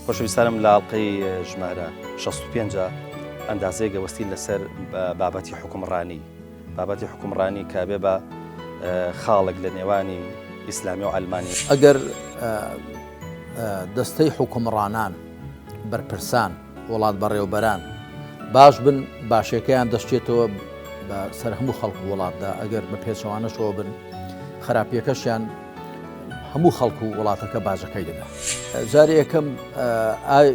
خۆشەویستانم لە ئاڵلقەی ژمارە 65 ئەندازەیەک گەوەستین لەسەر بابەتی حکومڕانی بابەتی حکومڕانی کە بێ بە خاڵێک لە نێوانی ئیسلامی و ئەلمانی. ئەگەر دەستەی حکومڕانان بەرپرسان وڵات بەڕێوەبەران باش بن باشەکەیان دەشتێتەوە بە سەر هەموو خەڵک وڵاتدا، ئەگەر بە پێچەوانەشەوە بن خراپیەکەشیان هەموو خەڵک و وڵاتەکە باژەکەی دەدا. جارێ یەکەم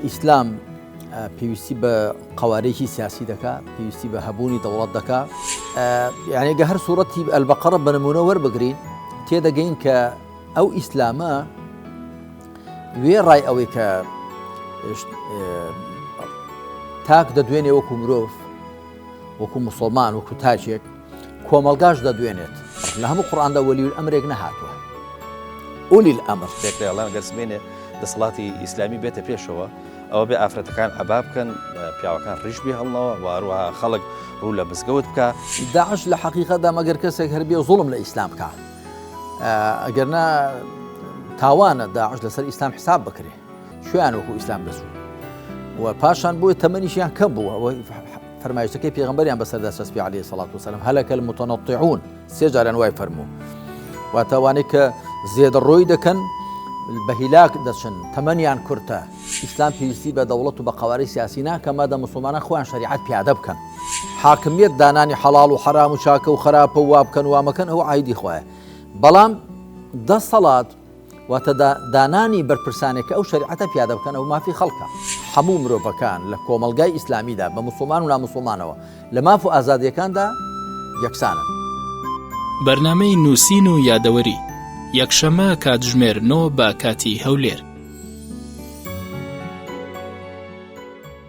ئیسلام پێویستی بە قوارێکی سیاسی دەکات، پێویستی بە هەبوونی دەوڵەت دەکات. یعنی گە هەر سوورەتی ئەلبەقەرە بە نمونە وەربگرین تێدەگەین کە ئەو ئیسلامە وێ ڕای ئەوەی کە تاک دەدوێنێ وەکو مرۆڤ، وەکو مسلمان، وەکو تاجێک کۆمەلگاش دەدوێنێت. لە هەموو قورئاندا وەلی ئەمرێک نەهاتووە. ئولی الئەمر پێکڵیان گەرسمێنێ دەسەڵاتی ئیسلامی بێتە پێشەوە، ئەوە بێ ئافرەتەکان عەبا بکەن، پیاوەکان ڕیش بێ هەڵنەوە، واروها خەڵک ڕوو لە بزگەوت بکە. داعش لە حەقیقەتدا مەگەر کەسێک هەربێ زوڵم لە ئیسلام بکە، ئەگەرنا تاوانە داعش لەسەر ئیسلام حساب بکرێ، شویان وەکو ئیسلام دەچوو و پاشان بۆی تەمەنیشیان کەم بووە. ئەوەی فەرمایشتەکەی پێغەمبەریان بەسەردا چەسپی عەلەیهی سەڵات وسەلام هەلەکە المتەنەطیعون، سێ جاریان وای فەرموو، واتەوانەی کە زێدەڕۆی دەکەن بە هیلاک دەچن، تەمەنیان کورتە. ئیسلام پێویستی بە دەوڵەت و بە قەوارەی سیاسی ناکە مادە مسلمانان خۆیان شەریعەت پیادە بکەن. حاکمیت دانانی حەڵاڵ و حەرام و چاکە و خراپە و وا بکەن وامەکەن، ئەوە عایدی خۆیە. بەڵام دەسەڵات واتە دانانی بەرپرسانێکە ئەو شەریعەتە پیادە بکەن، ئەو مافی خەڵکە. هەموو مرۆڤەکان لە کۆمەلگای ئیسلامیدا بە مسلمان و نامسلمانەوە لە ماف و ئازادیەکاندا یەکسانن. بەرنامەی نووسین و یادەوەری یەکشەمە کاتژمێر 9 بە کاتی هەولێر.